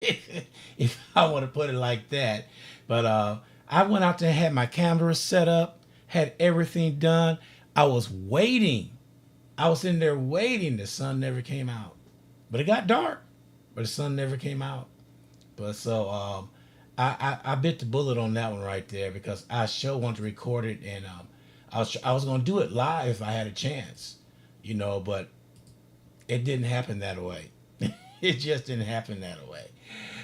if I want to put it like that. But I went out there, had my camera set up, had everything done. I was waiting. I was in there waiting. The sun never came out, but it got dark. But the sun never came out. But so I bit the bullet on that one right there because I sure wanted to record it, and I was going to do it live if I had a chance, but it didn't happen that way. It just didn't happen that way.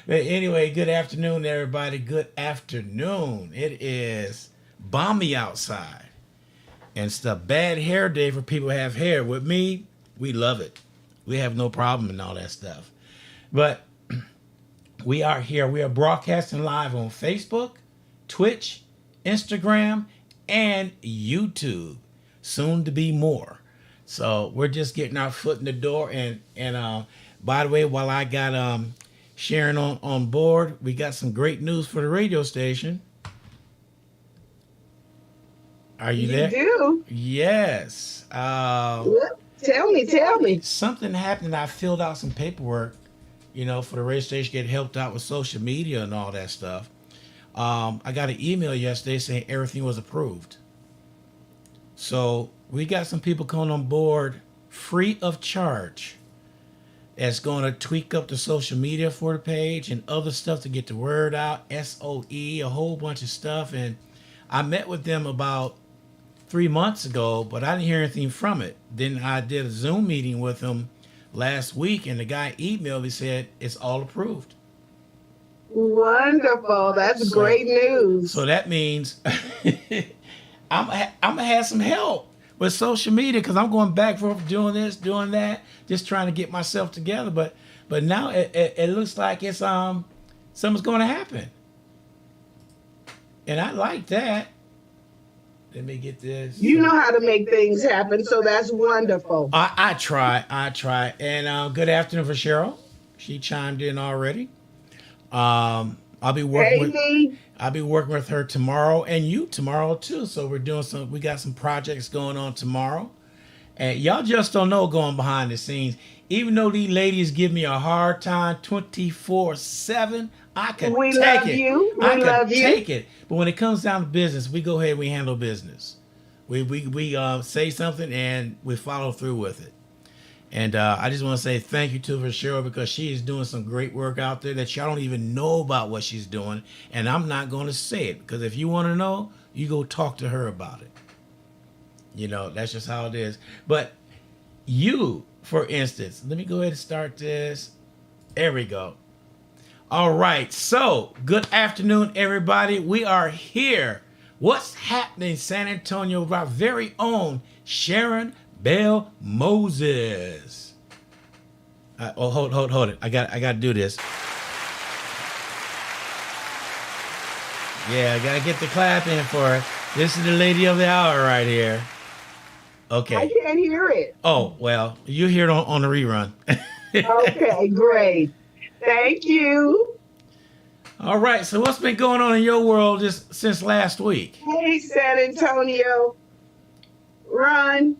But anyway, good afternoon, everybody. Good afternoon. It is balmy outside and stuff. Bad hair day for people who have hair. With me, we love it. We have no problem in all that stuff. But we are here. We are broadcasting live on Facebook, Twitch, Instagram, and YouTube. Soon to be more. So we're just getting our foot in the door. And by the way, while I got Sharon on board, we got some great news for the radio station. Are you there? You do? Yes. Tell me. Something happened. I filled out some paperwork, for the radio station, get helped out with social media and all that stuff. I got an email yesterday saying everything was approved. So we got some people coming on board free of charge. That's going to tweak up the social media for the page and other stuff to get the word out. SOE, a whole bunch of stuff. And I met with them about 3 months ago, but I didn't hear anything from it. Then I did a Zoom meeting with them last week, and the guy emailed me, said it's all approved. Wonderful. That's great news. So that means I'm gonna have some help with social media because I'm going back and forth doing this, doing that, just trying to get myself together. But now it looks like it's something's going to happen, and I like that. Let me get this. You know how to make things happen, so that's wonderful. I try. And good afternoon for Cheryl. She chimed in already. I'll be working with her tomorrow, and you tomorrow too. So we got some projects going on tomorrow, and y'all just don't know going behind the scenes. Even though these ladies give me a hard time 24/7, I can take it. I can take it. But when it comes down to business, we go ahead and we handle business. We say something and we follow through with it. And I just want to say thank you to her, Cheryl, because she is doing some great work out there that y'all don't even know about what she's doing. And I'm not going to say it because if you want to know, you go talk to her about it. That's just how it is. But you, for instance, let me go ahead and start this. There we go. All right. So good afternoon, everybody. We are here. What's happening, San Antonio? With our very own Sharon Bell Moses. Hold it. I got to do this. Yeah, I got to get the clap in for it. This is the lady of the hour right here. Okay. I can't hear it. Oh, well, you hear it on the rerun. Okay, great. Thank you. All right, so what's been going on in your world just since last week? Hey, San Antonio. Ron.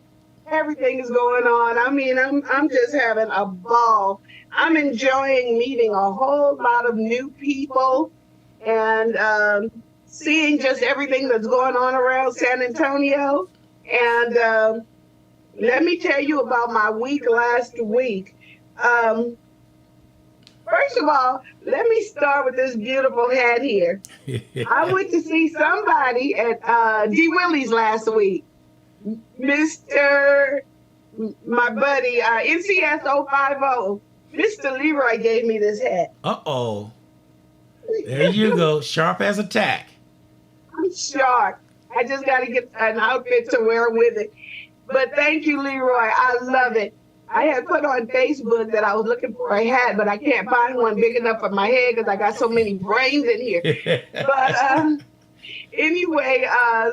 Everything is going on. I mean, I'm just having a ball. I'm enjoying meeting a whole lot of new people and seeing just everything that's going on around San Antonio. And let me tell you about my week last week. First of all, let me start with this beautiful hat here. I went to see somebody at D. Willie's last week. Mr. My buddy, NCS 050, Mr. Leroy gave me this hat. Uh-oh. There you go. Sharp as a tack. I'm sharp. I just got to get an outfit to wear with it. But thank you, Leroy. I love it. I had put on Facebook that I was looking for a hat, but I can't find one big enough for my head because I got so many brains in here. But anyway,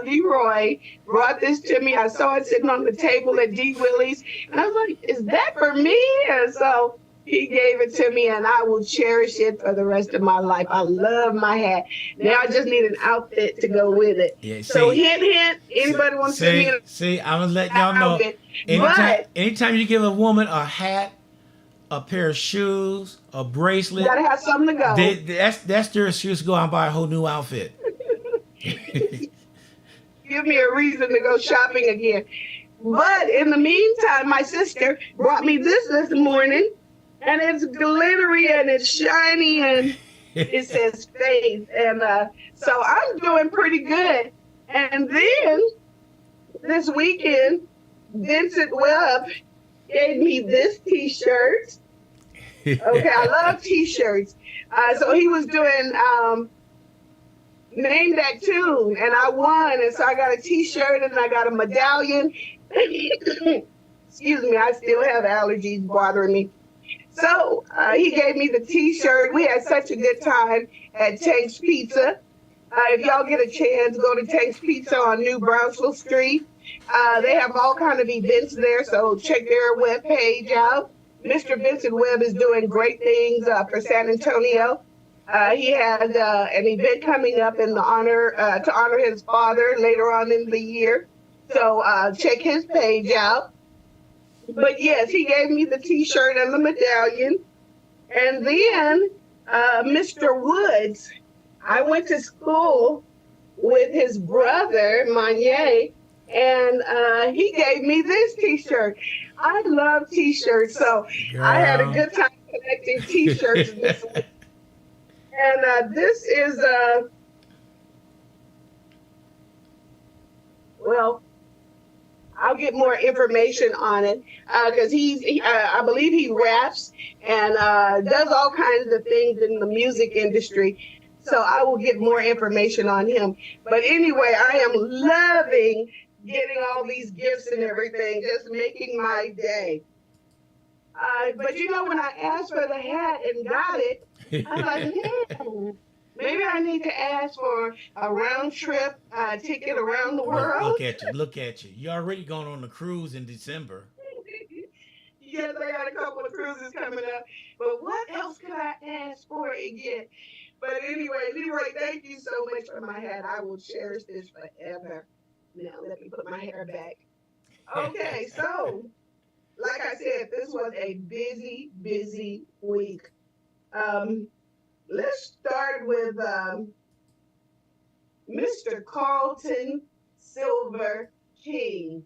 Leroy brought this to me. I saw it sitting on the table at D. Willie's, and I was like, is that for me? And so he gave it to me, and I will cherish it for the rest of my life. I love my hat. Now I just need an outfit to go with it. Yeah, so hint, anybody want to send me I'm going to let y'all know. Anytime you give a woman a hat, a pair of shoes, a bracelet. Gotta have something to go. That's their excuse to go out and buy a whole new outfit. Give me a reason to go shopping again. But in the meantime, my sister brought me this morning, and it's glittery and it's shiny and it says faith. And so I'm doing pretty good. And then this weekend, Vincent Webb gave me this T-shirt. Okay, I love T-shirts. So he was doing Name That Tune, and I won. And so I got a T-shirt and I got a medallion. Excuse me, I still have allergies bothering me. So he gave me the T-shirt. We had such a good time at Tank's Pizza. If y'all get a chance, go to Tank's Pizza on New Brownsville Street. They have all kind of events there, so check their webpage out. Mr. Vincent Webb is doing great things for San Antonio. He has an event coming up in the honor to honor his father later on in the year. So check his page out. But yes, he gave me the T-shirt and the medallion. And then Mr. Woods, I went to school with his brother, Manye, and he gave me this T-shirt. I love T-shirts, so Girl. I had a good time collecting T-shirts this week. And this is, well, I'll get more information on it because I believe he raps and does all kinds of things in the music industry. So I will get more information on him. But anyway, I am loving getting all these gifts and everything, just making my day. But you know, when I asked for the hat and got it, I was like, maybe I need to ask for a round trip ticket around the world. Look at you. Look at you. You're already going on a cruise in December. Yes, I got a couple of cruises coming up. But what else could I ask for again? But anyway, Leroy, thank you so much for my hat. I will cherish this forever. Now, let me put my hair back. Okay, so like I said, this was a busy, busy week. Um, let's start with Mr. Carlton Silver King.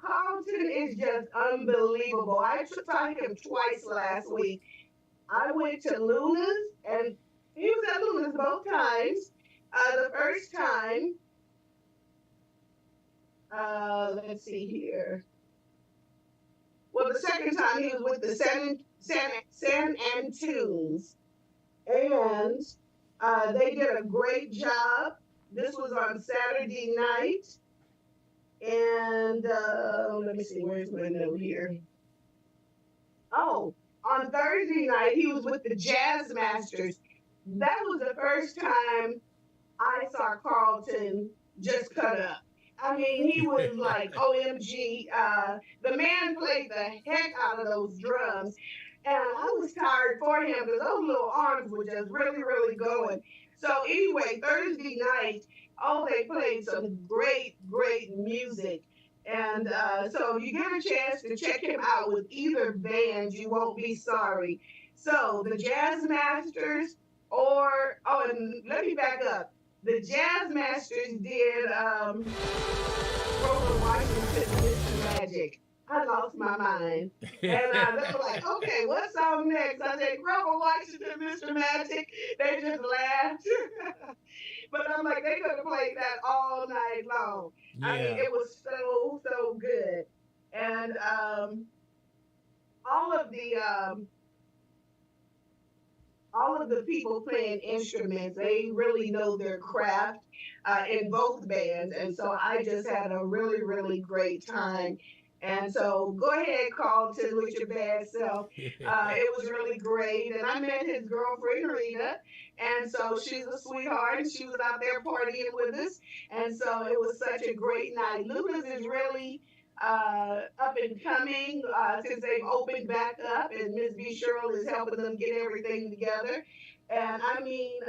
Carlton is just unbelievable. I saw him twice last week. I went to Luna's, and he was at Luna's both times. The first time, let's see here. Well, the second time he was with the San Antunes, and they did a great job. This was on Saturday night, and let me see, where's my note here? Oh, on Thursday night he was with the Jazz Masters. That was the first time I saw Carlton just cut up. I mean, he was like, OMG. The man played the heck out of those drums. And I was tired for him because those little arms were just really, really going. So anyway, Thursday night, oh, they played some great, great music. And so if you get a chance to check him out with either band, you won't be sorry. So the Jazz Masters and let me back up. The Jazz Masters did Grover Washington, Mr. Magic. I lost my mind. And they were like, okay, what song next? I said, Grover Washington, Mr. Magic. They just laughed. But I'm like, they could have played that all night long. I mean, Yeah. it was so, so good. And all of the all of the people playing instruments, they really know their craft in both bands. And so I just had a really, really great time. And so go ahead, Carlton, with your bad self. It was really great. And I met his girlfriend, Rita. And so she's a sweetheart. And she was out there partying with us. And so it was such a great night. Lucas is really up and coming since they've opened back up, and Miss B. Cheryl is helping them get everything together. And I mean,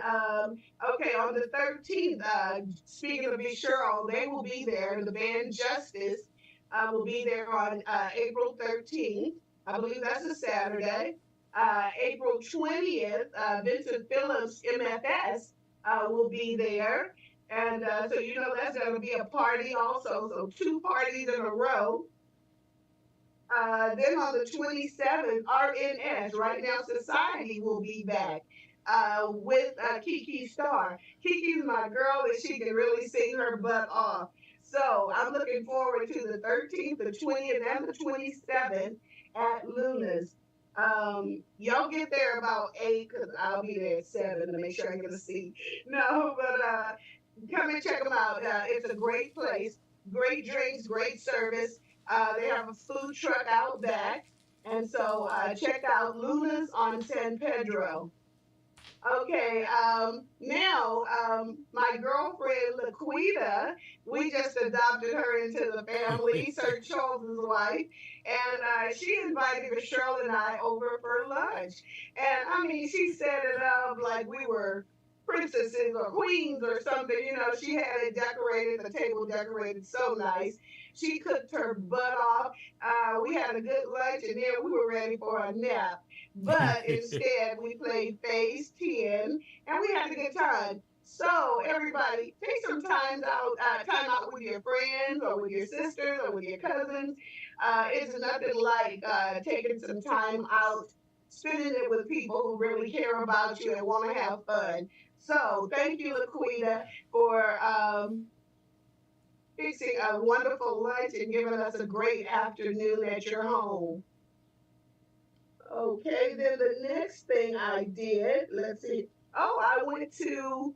okay, on the 13th, speaking of B. Cheryl, they will be there. The band Justice will be there on April 13th. I believe that's a Saturday. April 20th, Vincent Phillips, MFS, will be there. And so, that's going to be a party also. So, two parties in a row. Then on the 27th, RNS, Right Now Society, will be back with Kiki Star. Kiki's my girl, and she can really sing her butt off. So I'm looking forward to the 13th, the 20th, and the 27th at Luna's. Y'all get there about 8 because I'll be there at 7 to make sure I get a seat. No, but come and check them out. It's a great place, great drinks, great service. They have a food truck out back. And so check out Luna's on San Pedro. Okay, now my girlfriend Laquita, we just adopted her into the family, Sir Charles's wife, and she invited Cheryl and I over for lunch. And I mean, she set it up like we were princesses or queens or something. She had it decorated, the table decorated so nice. She cooked her butt off. We had a good lunch, and then we were ready for a nap. But instead, we played Phase 10 and we had a good time. So, everybody, take some time out with your friends or with your sisters or with your cousins. It's nothing like taking some time out, spending it with people who really care about you and want to have fun. So, thank you, Laquita, for fixing a wonderful lunch and giving us a great afternoon at your home. Okay, then the next thing I did, let's see. Oh, I went to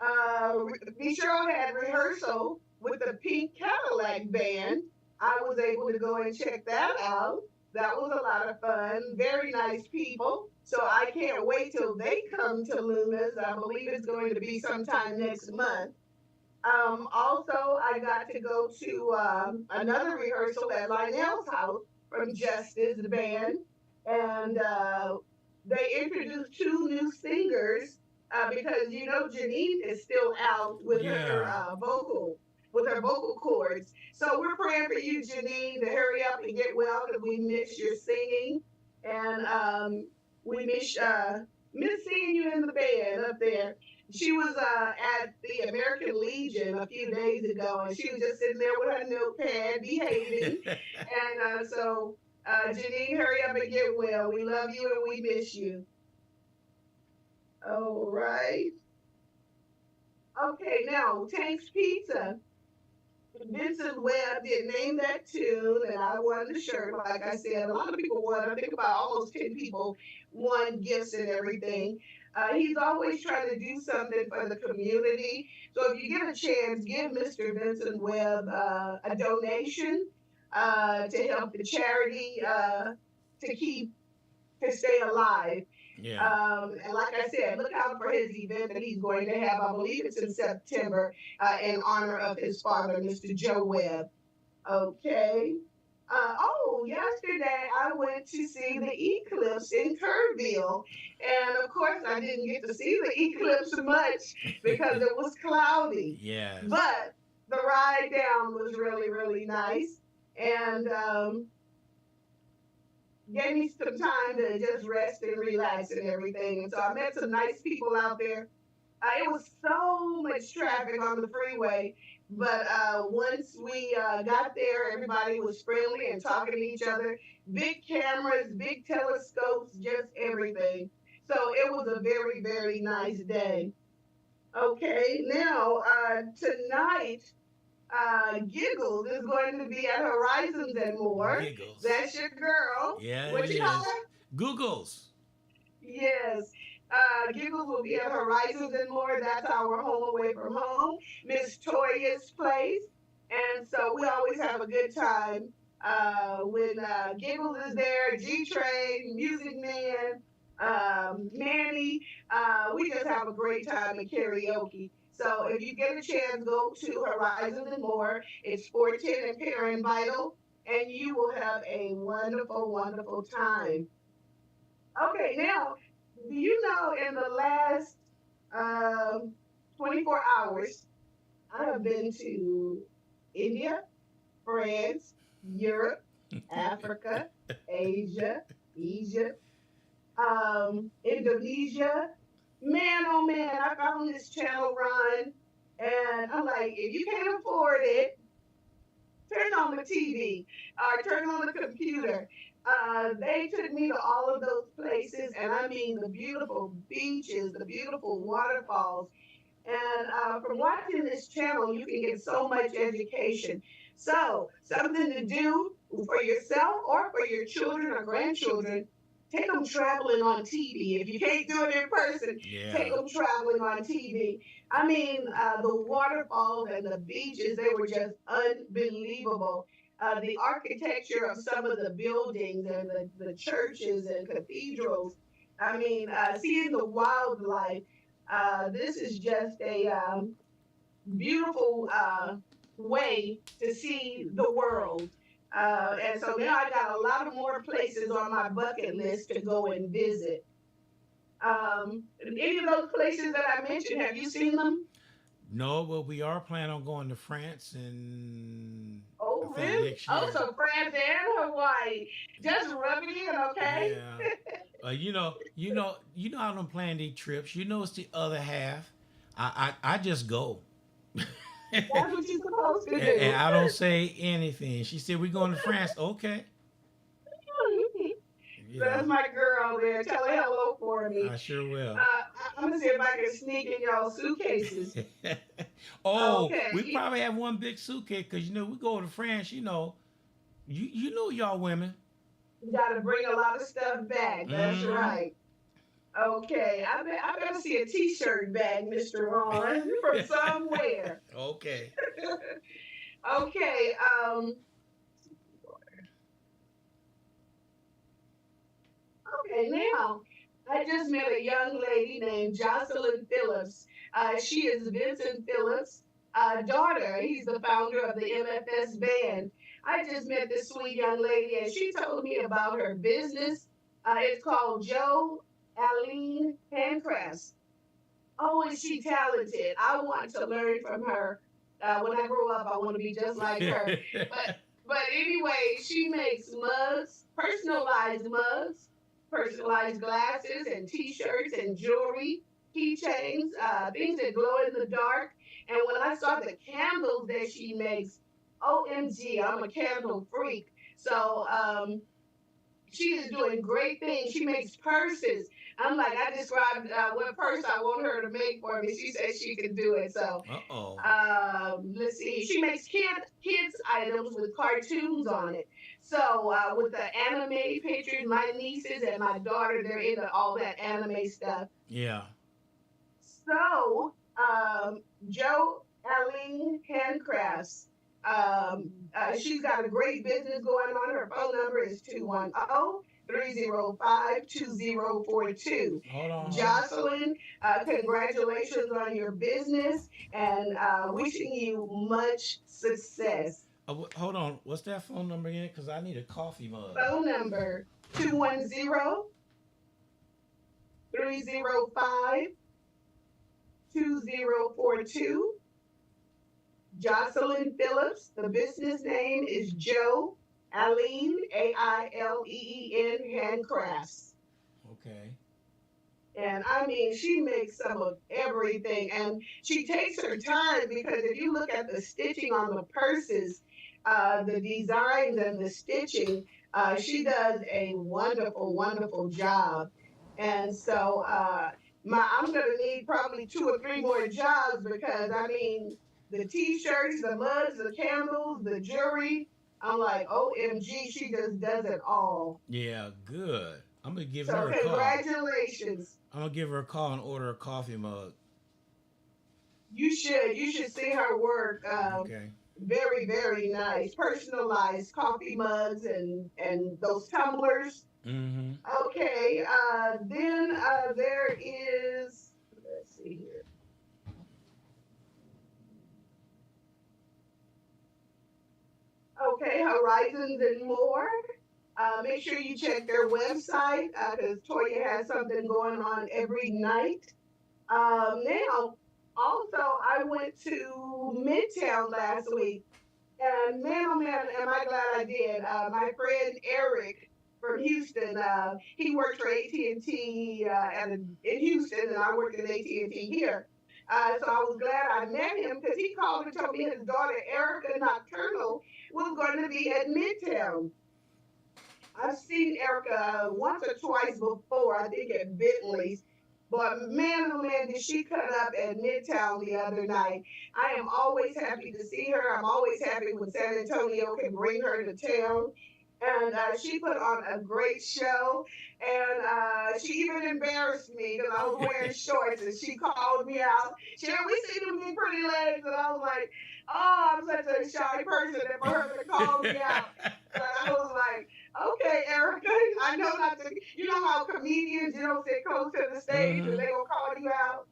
Cheryl had rehearsal with the Pink Cadillac Band. I was able to go and check that out. That was a lot of fun. Very nice people. So I can't wait till they come to Luna's. I believe it's going to be sometime next month. Also, I got to go to another rehearsal at Lionel's house from Justice the band, and they introduced two new singers because Janine is still out with her Yeah. vocal cords. So we're praying for you, Janine, to hurry up and get well because we miss your singing, and we miss seeing you in the band up there. She was at the American Legion a few days ago, and she was just sitting there with her notepad, behaving. And Janine, hurry up and get well. We love you and we miss you. All right. Okay, now Tank's Pizza. Vincent Webb did name that tune, and I won the shirt. Like I said, a lot of people won. I think about almost 10 people won gifts and everything. He's always trying to do something for the community. So if you get a chance, give Mr. Vincent Webb a donation to help the charity to keep to stay alive. Yeah. And like I said, look out for his event that he's going to have. I believe it's in September in honor of his father, Mr. Joe Webb. Okay. Yesterday I went to see the eclipse in Kerrville. And of course, I didn't get to see the eclipse much because it was cloudy. Yes. But the ride down was really, really nice. And gave me some time to just rest and relax and everything. And so I met some nice people out there. It was so much traffic on the freeway, but once we got there, everybody was friendly and talking to each other. Big cameras, big telescopes, just everything. So it was a very, very nice day. Okay, now tonight Giggles is going to be at Horizons and More. Giggles. That's your girl. Yeah, What it you call is. her? Googles. Yes. Giggles will be at Horizons and More. That's our home away from home. Miss Toya's place. And so we always have a good time when Giggles is there, G Train, Music Man, Manny. We just have a great time at karaoke. So if you get a chance, go to Horizons and More. It's 410 and Perrin Vital, and you will have a wonderful, wonderful time. Okay, now, do you know in the last 24 hours, I have been to India, France, Europe, Africa, Asia, Egypt, Indonesia. Man, oh man, I found this channel run, and I'm like, if you can't afford it, turn on the TV or turn on the computer. They took me to all of those places, and I mean the beautiful beaches, the beautiful waterfalls. And from watching this channel, you can get so much education. So, something to do for yourself or for your children or grandchildren. Take them traveling on TV. If you can't do it in person, take Yeah. them traveling on TV. I mean, the waterfalls and the beaches, they were just unbelievable. The architecture of some of the buildings and the churches and cathedrals. I mean, seeing the wildlife. This is just a beautiful way to see the world. And so now I got a lot of more places on my bucket list to go and visit. Any of those places that I mentioned, have you seen them? No, but we are planning on going to France and I Oh, think really? next Oh, year. so France and Hawaii. Just rub it in, okay? Yeah. You know how I'm planning these trips. You know it's the other half. I just go. That's what you're supposed to And do. I don't say anything. She said we're going to France. Okay. You That's know, my girl there. Tell her hello for me. I sure will. I'm gonna see if I can sneak in y'all suitcases. Oh, we Okay, probably have one big suitcase because we go to France. You know y'all women. you got to bring a lot of stuff back. That's Mm-hmm. right. Okay, I better see a T-shirt bag, Mr. Ron. You're from somewhere. Okay. Okay. Okay. Now, I just met a young lady named Jocelyn Phillips. She is Vincent Phillips' daughter. He's the founder of the MFS band. I just met this sweet young lady, and she told me about her business. It's called Joe Aline Handcrafts. Oh, is she talented? I want to learn from her. When I grow up, I want to be just like her. But but anyway, she makes mugs, personalized glasses and T-shirts and jewelry, keychains, things that glow in the dark. And when I saw the candles that she makes, OMG, I'm a candle freak. So she is doing great things. She makes purses. I'm like, I described what purse I want her to make for me. She said she could do it. So Uh oh. let's see. She makes kids items with cartoons on it. So with the anime pictures, my nieces and my daughter, they're into all that anime stuff. Yeah. So Joe Elling Handcrafts. She's got a great business going on. Her phone number is 210-305-2042. Hold on. Hold on. Jocelyn, congratulations on your business and wishing you much success. Hold on. What's that phone number again? Because I need a coffee mug. Phone number 210-305-2042. Jocelyn Phillips. The business name is Joe Aline, Aileen Handcrafts. Okay. And I mean, she makes some of everything. And she takes her time because if you look at the stitching on the purses, the designs and the stitching, she does a wonderful, wonderful job. And so I'm going to need probably two or three more jobs because I mean, the t-shirts, the mugs, the candles, the jewelry. I'm like, OMG, she just does it all. Yeah, good. I'm gonna give So her a call. congratulations. I'm gonna give her a call and order a coffee mug. You should see her work. Okay. Very, very nice. Personalized coffee mugs and those tumblers. Mm-hmm. Okay. Then there is. Let's see here. Okay, Horizons and more. Make sure you check their website because Toya has something going on every night. Now, also, I went to Midtown last week, and man, oh man, am I glad I did. My friend Eric from Houston. He worked for AT&T in Houston, and I worked at AT&T here. So I was glad I met him because he called and told me his daughter Erica Nocturnal was going to be at Midtown. I've seen Erica once or twice before, I think at Bentley's. But man, oh man, did she cut up at Midtown the other night. I am always happy to see her. I'm always happy when San Antonio can bring her to town. And she put on a great show. And she even embarrassed me because I was wearing shorts and she called me out. Sharon, we see them big pretty legs. And I was like, oh, I'm such a shy person. And for her to call me out, but I was like, okay, Erica, I know not to. You know how comedians, you don't sit close to the stage and they Hmm. gonna call you out.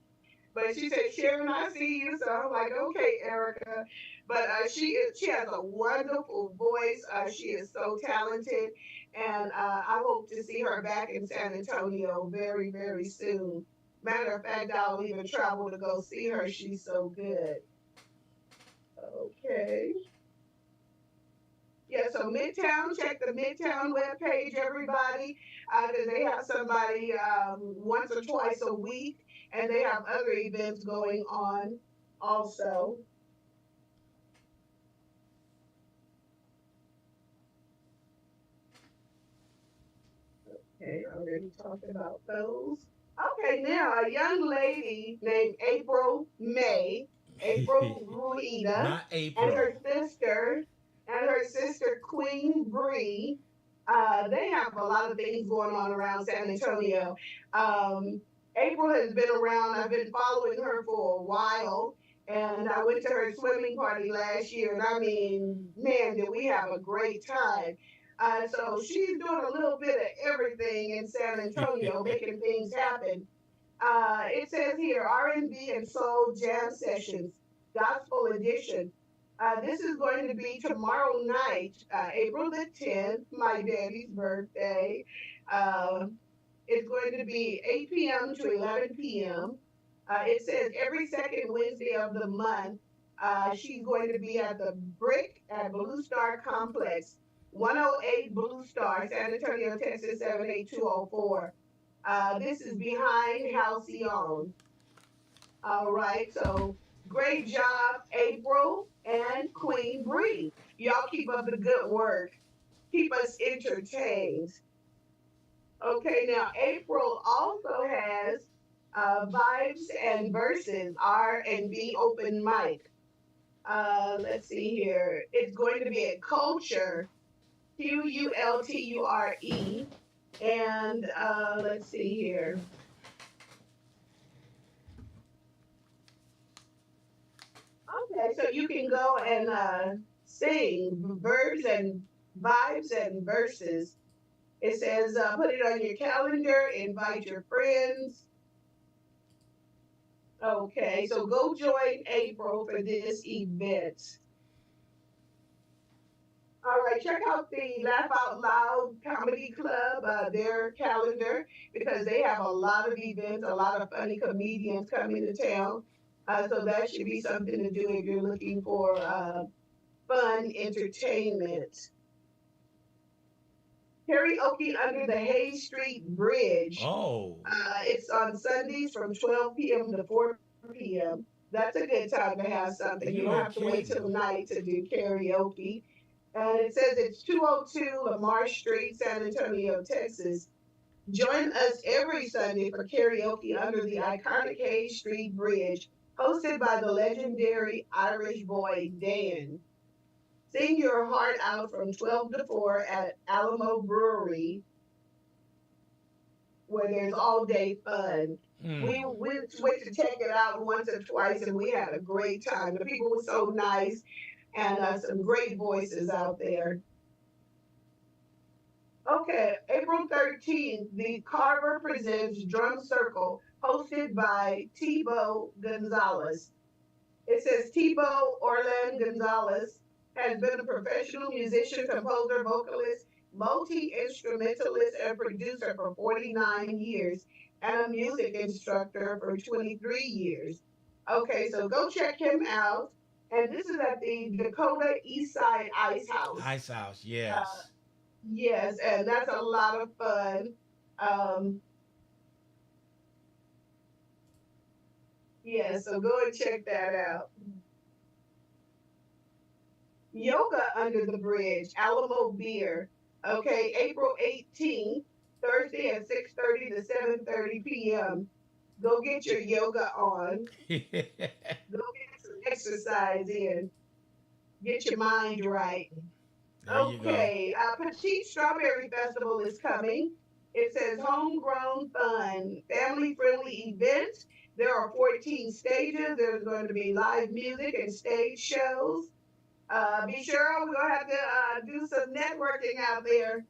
But she said, Sharon, I see you. So I'm like, okay, Erica. But she has a wonderful voice. She is so talented, and I hope to see her back in San Antonio very, very soon. Matter of fact, I'll even travel to go see her. She's so good. Okay. Yeah, so Midtown, check the Midtown webpage, everybody, because they have somebody once or twice a week, and they have other events going on also. Okay, I already talked about those. Okay, now a young lady named April Ruida, Not and April. her sister Queen Bree. They have a lot of things going on around San Antonio. Um, April has been around. I've been following her for a while, and I went to her swimming party last year. And I mean, man, did we have a great time! So she's doing a little bit of everything in San Antonio, making things happen. It says here R&B and soul jam sessions, gospel edition. This is going to be tomorrow night, April the 10th, my daddy's birthday. Uh, it's going to be 8 p.m. to 11 p.m. It says every second Wednesday of the month, she's going to be at the Brick at Blue Star Complex, 108 Blue Star, San Antonio, Texas, 78204. This is behind Halcyon. All right, so great job, April and Queen Bree. Y'all keep up the good work. Keep us entertained. Okay, now April also has Vibes and Verses R&B open mic. Let's see here. It's going to be at Culture, Culture, and let's see here. Okay, so you can go and sing verbs and vibes and verses. It says put it on your calendar, invite your friends. Okay, so go join April for this event. All right, check out the Laugh Out Loud Comedy Club, their calendar, because they have a lot of events, a lot of funny comedians coming to town. So that should be something to do if you're looking for fun entertainment. Karaoke under the Hayes Street Bridge. Oh. It's on Sundays from 12 p.m. to 4 p.m. That's a good time to have something. You You don't ain't have to wait till kidding. night to do karaoke. And it says it's 202 Lamar Street, San Antonio, Texas. Join us every Sunday for karaoke under the iconic Hayes Street Bridge, hosted by the legendary Irish boy Dan. Sing your heart out from 12 to 4 at Alamo Brewery, where there's all day fun. We Hmm. went to check it out once or twice, and we had a great time. The people were so nice, and some great voices out there. Okay, April 13th, the Carver Presents Drum Circle, hosted by Tebow Gonzalez. It says Tebow Orland Gonzalez has been a professional musician, composer, vocalist, multi instrumentalist, and producer for 49 years, and a music instructor for 23 years. Okay, so go check him out. And this is at the Dakota East Side Ice House. Ice House, Uh, yes. Yes, and that's a lot of fun. Um, yeah, so go and check that out. Yoga Under the Bridge, Alamo Beer. Okay, April 18th, Thursday at 6:30 to 7:30 p.m. Go get your yoga on. There Go get some exercise in. Get your mind right. you go. Okay, Petite Strawberry Festival is coming. It says homegrown fun, family friendly event. There are 14 stages. There's going to be live music and stage shows. Be sure we're going to have to do some networking out there.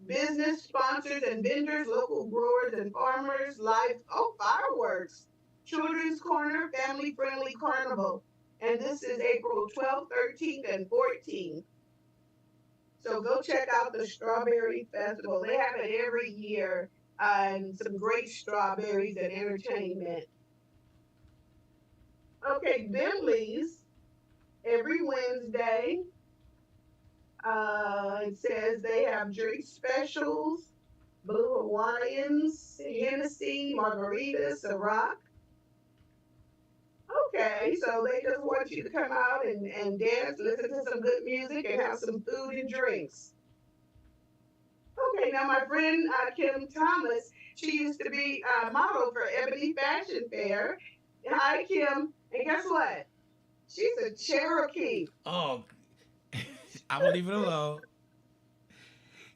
Business sponsors and vendors, local growers and farmers, live, oh, fireworks, children's corner, family friendly carnival. And this is April 12th, 13th, and 14th. So go check out the Strawberry Festival. They have it every year, and some great strawberries and entertainment. Okay, Bentley's every Wednesday. It says they have drink specials, Blue Hawaiians, Hennessy, margaritas, Ciroc. Okay, so they just want you to come out and dance, listen to some good music, and have some food and drinks. Okay, now my friend Kim Thomas, she used to be a model for Ebony Fashion Fair. Hi, Kim. And guess what? She's a Cherokee. Oh, I will leave it alone.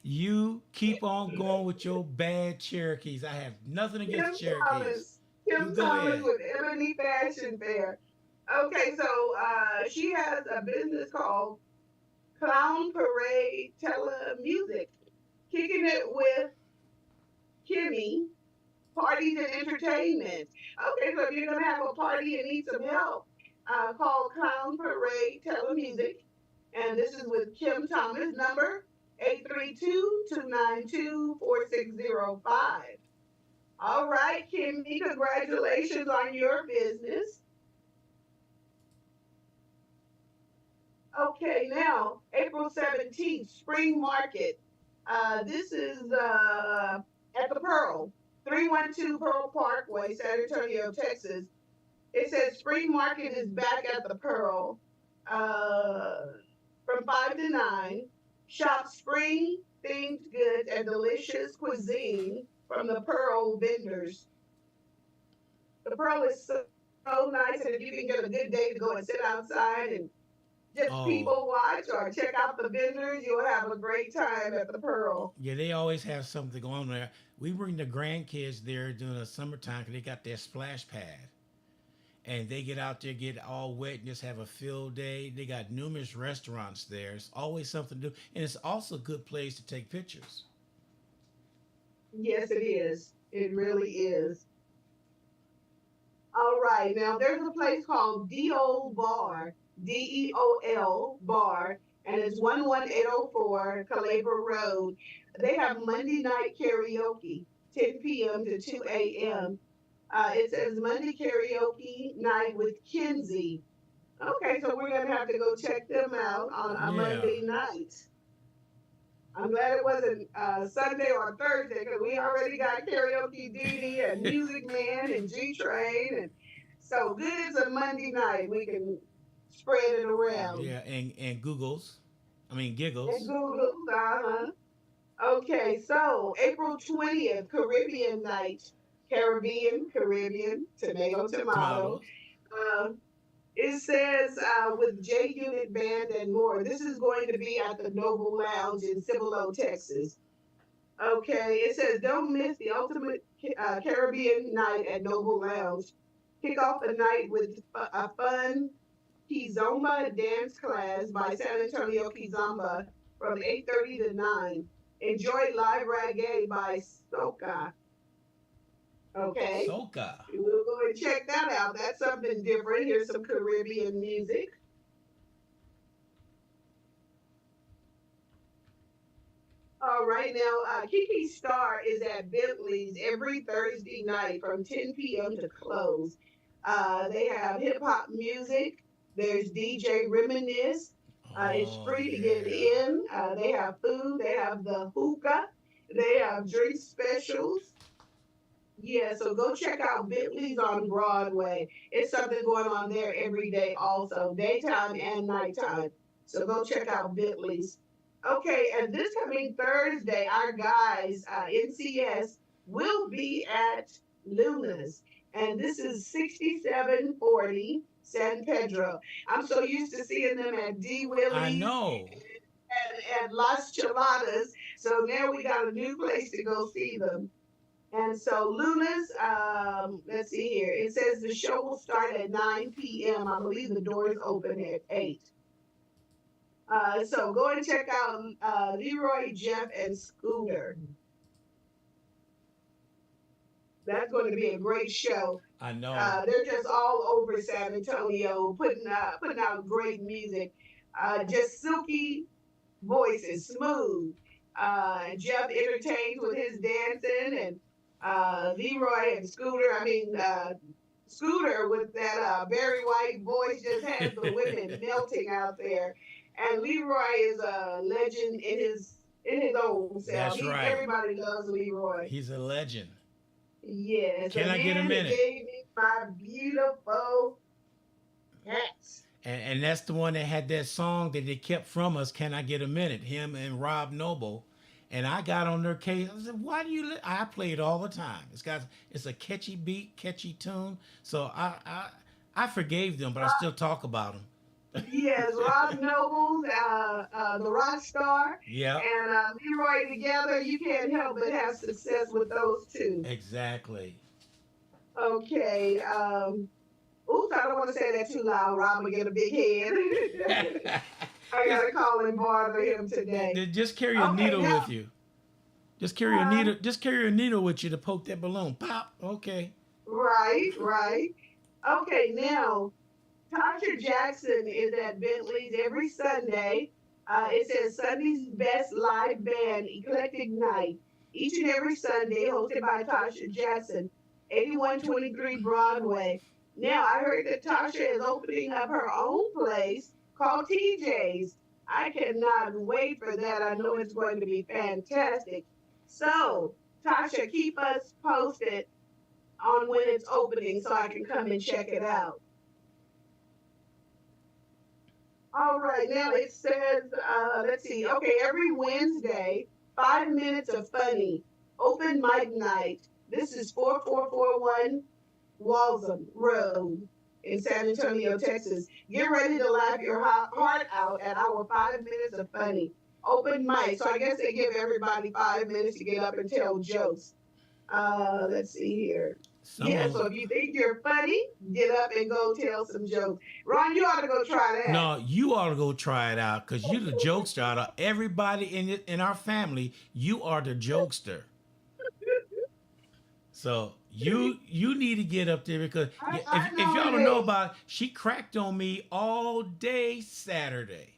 You keep on going with your bad Cherokees. I have nothing Kim against Cherokees. Thomas. You Kim go Thomas ahead. with Ebony Fashion Fair. Okay, so she has a business called Clown Parade Telemusic, kicking it with Kimmy, parties and entertainment. Okay, so if you're going to have a party and need some help, call Clown Parade Telemusic. And this is with Kim Thomas, number 832-292-4605. All right, Kimmy, congratulations on your business. Okay, now, April 17th, Spring Market. This is at the Pearl, 312 Pearl Parkway, San Antonio, Texas. It says Spring Market is back at the Pearl uh, from 5 to 9. Shop spring themed goods and delicious cuisine from the Pearl vendors. The Pearl is so nice, and if you can get a good day to go and sit outside and just Oh, people watch or check out the vendors, you'll have a great time at the Pearl. yeah, they always have something going on there. We bring the grandkids there during the summertime because they got their splash pad. And they get out there, get all wet, and just have a field day. They got numerous restaurants there. It's always something to do. And it's also a good place to take pictures. Yes, it is. It really is. All right. Now there's a place called Deol Bar, Deol Bar, and it's 11804 Calabria Road. They have Monday night karaoke, 10 p.m. to 2 a.m. It says Monday karaoke night with Kinsey. Okay, so we're gonna have to go check them out on a Yeah. Monday night. I'm glad it wasn't Sunday or Thursday because we already got karaoke Dee Dee and Music Man and G Train, and so good it's a Monday night. We can spread it around Yeah. And Googles. I mean, and giggles. Google. Uh-huh. Okay, so April 20th, Caribbean night, Caribbean, tomato, tomato. Tomatoes. Uh, it says with J Unit Band and more. This is going to be at the Noble Lounge in Cibolo, Texas. Okay, it says don't miss the ultimate Caribbean night at Noble Lounge. Kick off the night with a fun Kizomba dance class by San Antonio Kizomba from 8:30 to 9. Enjoy live reggae by Soca. Okay, Soca. we'll go and check that out. That's something different. Here's some Caribbean music. All right, now Kiki Star is at Bentley's every Thursday night from 10 p.m. to close. They have hip hop music. There's DJ Reminisce. It's Oh free to get yeah. in. They have food. They have the hookah. They have drink specials. Yeah, so go check out Bentley's on Broadway. It's something going on there every day, also daytime and nighttime. So go check out Bentley's. Okay, and this coming Thursday, our guys, NCS, will be at Luna's, and this is 6740 San Pedro. I'm so used to seeing them at D. I Willie's know. and Las Chiladas. So now we got a new place to go see them. And so Luna's, let's see here. It says the show will start at 9 p.m. I believe the doors open at 8. So go and check out Leroy, Jeff, and Scooter. That's going to be a great show. I know. They're just all over San Antonio, putting out great music. Just silky voices, smooth. Jeff entertains with his dancing, and Leroy and Scooter. I mean, Scooter with that Barry White voice just has the women melting out there. And Leroy is a legend in his own self. That's right. Everybody loves Leroy. He's a legend. Yes, Can and I get a then he minute? gave me my beautiful hat. And that's the one that had that song that they kept from us. Can I get a minute? Him and Rob Noble. And I got on their case. I said, "Why do you?" I play it all the time. It's a catchy beat, catchy tune. So I forgave them, but I still talk about them. Yes, Rob Nobles, the rock star, Yep, and Leroy together. You can't help but have success with those two. exactly. Okay. Oops, I don't want to say that too loud. Rob will get a big head. I just, gotta call and bother him today. just carry a Okay, needle with now, you. Just carry a uh, needle. Just carry a needle with you to poke that balloon. Pop. Okay. right, right. Okay, now Tasha Jackson is at Bentley's every Sunday. It says Sunday's Best Live Band Eclectic Night. Each and every Sunday, hosted by Tasha Jackson, 8123 Broadway. Now, I heard that Tasha is opening up her own place called TJ's. I cannot wait for that. I know it's going to be fantastic. So, Tasha, keep us posted on when it's opening so I can come and check it out. All right, now it says, let's see, okay, every Wednesday, 5 minutes of funny, open mic night. This is 4441 Walsham Road in San Antonio, Texas. Get ready to laugh your heart out at our 5 minutes of funny. Open mic. So I guess they give everybody 5 minutes to get up and tell jokes. Let's see here. Some Yeah, of so them. if you think you're funny, get up and go tell some jokes. Ron, you ought to go try that. No, you ought to go try it out because you're the jokester. Out of everybody in our family, you are the jokester. So you need to get up there because I if y'all don't know nominate. about it, she cracked on me all day Saturday.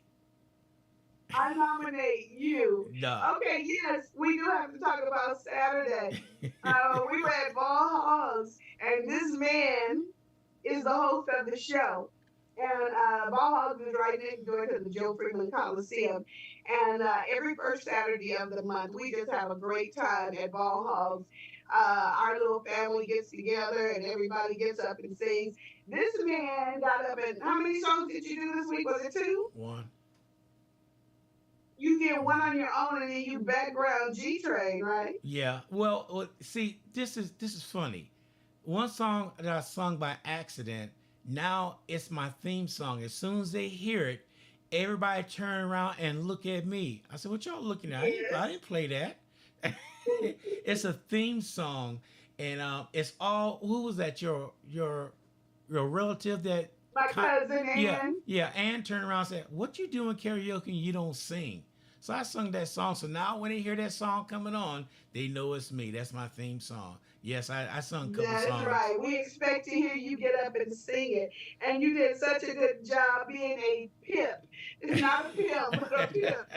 I nominate you. Nah. Okay, yes, we do have to talk about Saturday. We were at Ball Halls, and this man is the host of the show. And Ball Hogs is right next door to the Joe Freeman Coliseum. And every first Saturday of the month, we just have a great time at Ball Hogs. Our little family gets together and everybody gets up and sings. This man got up and how many songs did you do this week? Was it two? One. You did one on your own and then you background G Train, right? Yeah. Well, see, this is funny. One song that I sung by accident. Now it's my theme song. As soon as they hear it, everybody turn around and look at me. I said, "What y'all looking at? I Yes. didn't play that." It's a theme song, and it's all. Who was that? Your relative that? My cousin Yeah, Ann. yeah. Ann turned around and said, "What you doing karaoke and you don't sing?" So I sung that song. So now when they hear that song coming on, they know it's me. That's my theme song. Yes, I sung a couple That's songs. right. We expect to hear you get up and sing it. And you did such a good job being a pimp. It's not a pimp, but a pimp.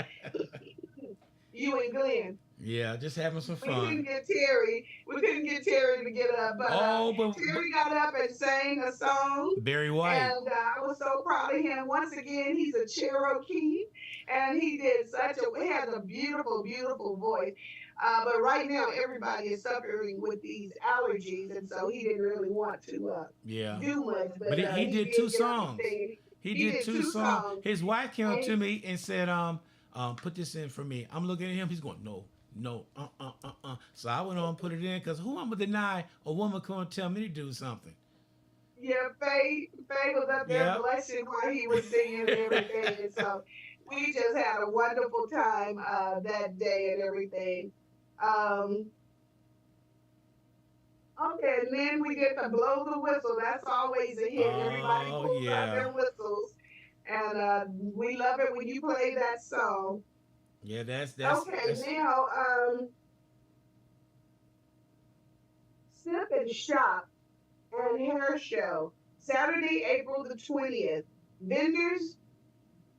You and Glenn. Yeah, just having some We couldn't fun. get Terry. We couldn't get Terry to get up, but Oh, but Terry got up and sang a song, Barry White. and I was so proud of him. Once again, he's a Cherokee, and he did such a. He has a beautiful, beautiful voice. But right now, everybody is suffering with these allergies, and so he didn't really want to Yeah. do much. But But he he did two did get up and songs. sing. He He did did two two songs. songs, His wife came up and to me and said, put this in for me. I'm looking at him. He's going, no, no, So I went on and put it in because who I'm gonna deny a woman come tell me to do something? yeah, Faye was up there Yep. blushing while he was singing and everything. And so we just had a wonderful time that day and everything. Um, okay, and then we get to blow the whistle. That's always a hit. Everybody Oh pulls out yeah. their whistles, and we love it when you play that song. Yeah, Okay, that's now Sip and Shop and Hair Show, Saturday, April the 20th. Vendors,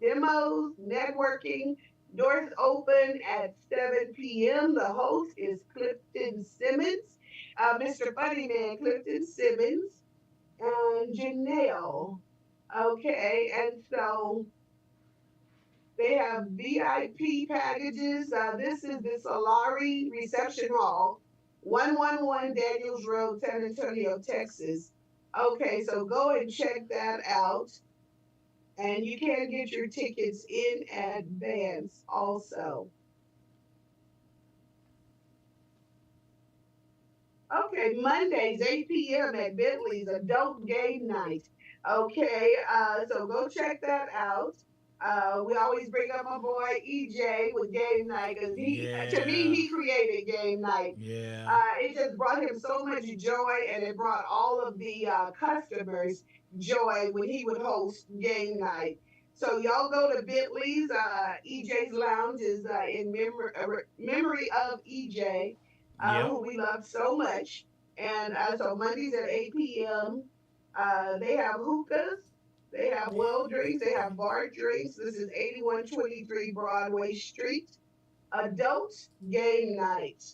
demos, networking. Doors open at 7 p.m. The host is Clifton Simmons, Mr. Funny Man Clifton Simmons, and Janelle. Okay, and so they have VIP packages. This is the Solari Reception Hall, 111 Daniels Road, San Antonio, Texas. Okay, so go and check that out. And you can get your tickets in advance also. Okay, Mondays, 8 p.m. at Bentley's Adult Game Night. Okay, so go check that out. We always bring up my boy EJ with Game Night because to me, yeah. he created Game Night. Yeah. It just brought him so much joy, and it brought all of the customers joy when he would host Game Night. So y'all go to Bentley's. EJ's Lounge is in memory of EJ, Yep. who we love so much. And so Mondays at 8 p.m. They have hookahs, they have well drinks, they have bar drinks. This is 8123 Broadway Street. Adult Game Night.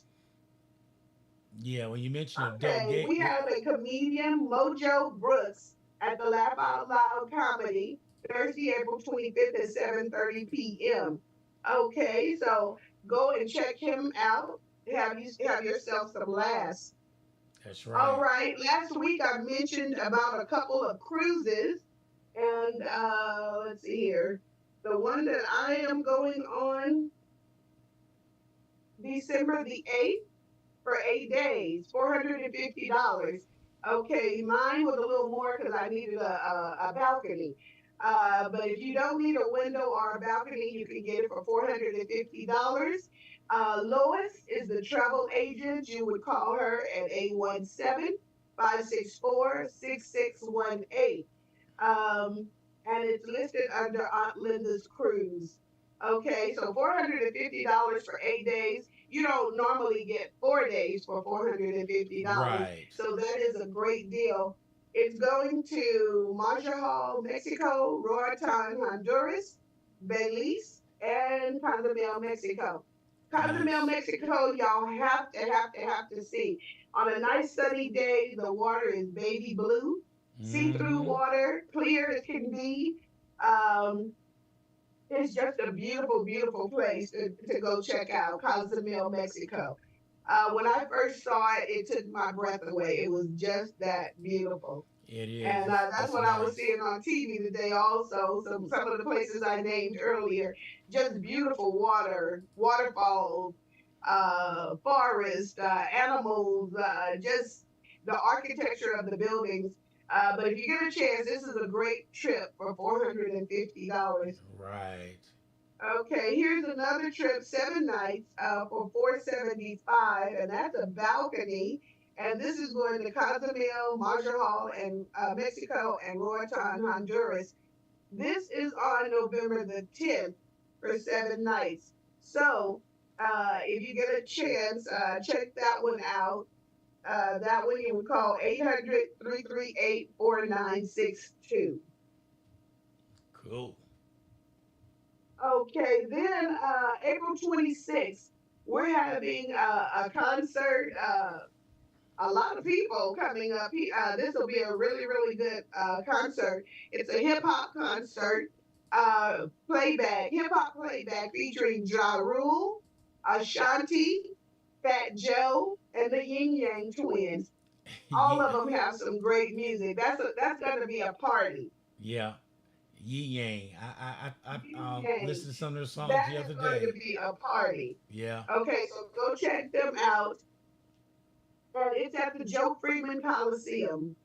Yeah, when you mention adult Okay, gay, we have a comedian, Mojo Brooks, at the Laugh Out Loud Comedy, Thursday, April 25th at 7:30 p.m. Okay, so go and check him out. Have yourself some laughs. that's All right. right. Last week I mentioned about a couple of cruises, and let's see here. The one that I am going on December the 8th for 8 days, $450. Okay, mine was a little more because I needed a balcony. But if you don't need a window or a balcony, you can get it for $450. Lois is the travel agent. You would call her at 817-564-6618. Um, and it's listed under Aunt Linda's Cruise. Okay, so $450 for 8 days. You don't normally get 4 days for $450. Right. So that is a great deal. It's going to Montreal, Mexico, Roatan, Honduras, Belize, and Cozumel, Mexico. Cozumel, Nice. Mexico, y'all have to see. On a nice sunny day, the water is baby blue, see-through Mm-hmm. water, clear as can be. Um, it's just a beautiful, beautiful place to go check out, Cozumel, Mexico. When I first saw it, it took my breath away. It was just that beautiful. It is. And that's It's what I was nice. seeing on TV today also. Some of the places I named earlier, just beautiful water, waterfalls, forest, animals, just the architecture of the buildings. But if you get a chance, this is a great trip for $450. Right. Okay, here's another trip, 7 nights for 475, and that's a balcony. And this is going to Cozumel, Marshall and Mexico, and Roatan, Honduras. This is on November the 10th for 7 nights. So if you get a chance, check that one out. That one you would call 800-338-4962. Cool. Okay, then April 26th, we're having a concert. A lot of people coming up. This will be a really, really good concert. It's a hip hop concert, hip hop playback featuring Ja Rule, Ashanti, Fat Joe, and the Yin Yang Twins. All of Yeah, them have some great music. That's going to be a party. yeah. Yi Yang. I Yin Yang. listened to some of their songs That the is other going to day. be a party. Yeah. Okay, so go check them out. And it's at the Joe Freeman Coliseum.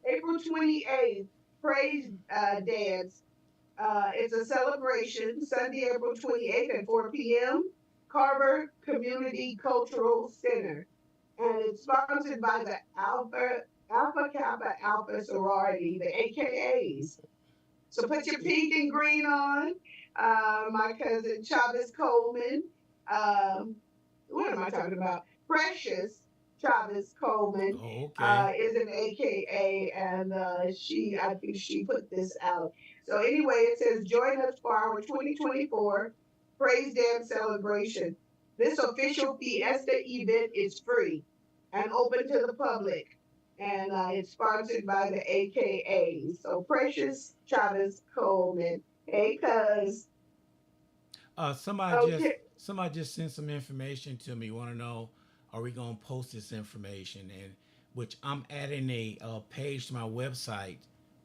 April 28th, Praise Dance. It's a celebration, Sunday, April 28th at 4 p.m., Carver Community Cultural Center. And it's sponsored by the Alpha Kappa Alpha Sorority, the AKAs. So put your pink and green on. My cousin Chavez Coleman. Um, what am I talking about? Precious Chavez Coleman Oh, okay. is an AKA, and I think she put this out. So anyway, it says join us for our 2024 Praise Dance celebration. This official fiesta event is free and open to the public, and it's sponsored by the AKA. So Precious Chavez Coleman. Hey, cuz. Okay. Somebody just sent some information to me. Want to know, are we gonna post this information? And which I'm adding a page to my website.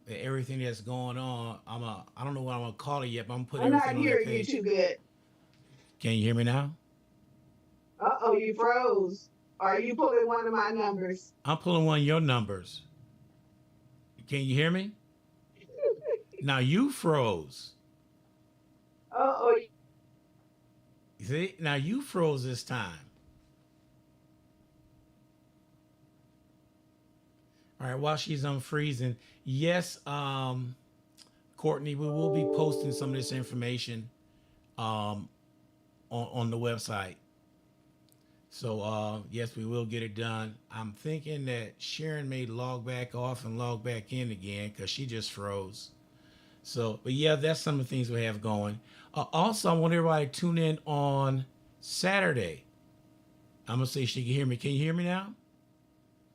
Everything that's going on. I don't know what I'm gonna call it yet, but I'm gonna put I'm not everything on that hearing you page. too good. Can you hear me now? Uh-oh, you froze. Are you pulling one of my numbers? I'm pulling one of your numbers. Can you hear me? Now you froze. Uh-oh. See? Now you froze this time. All right, while she's unfreezing, yes, Courtney, we will be posting some of this information um, on the website. So yes, we will get it done. I'm thinking that Sharon may log back off and log back in again because she just froze. So, but yeah, that's some of the things we have going. Also, I want everybody to tune in on Saturday. I'm gonna see if she can hear me. Can you hear me now?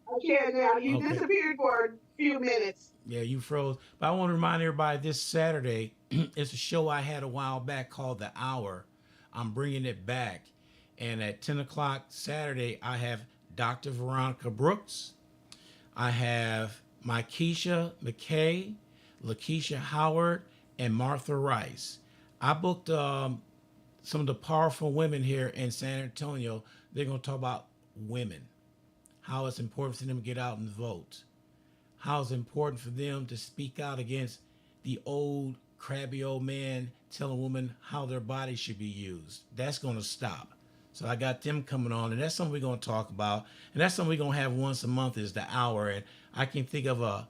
I can't now. You Okay. disappeared for a few minutes. Yeah, you froze. But I want to remind everybody this Saturday, it's a show I had a while back called The Hour. I'm bringing it back. And at 10 o'clock Saturday, I have Dr. Veronica Brooks. I have Mykesha McKay, Lakeisha Howard, and Martha Rice. I booked some of the powerful women here in San Antonio. They're going to talk about women, how it's important for them to get out and vote, how it's important for them to speak out against the old crabby old man telling women how their body should be used. That's going to stop. So I got them coming on, and that's something we're going to talk about. And that's something we're going to have once a month is the hour. And I can think of a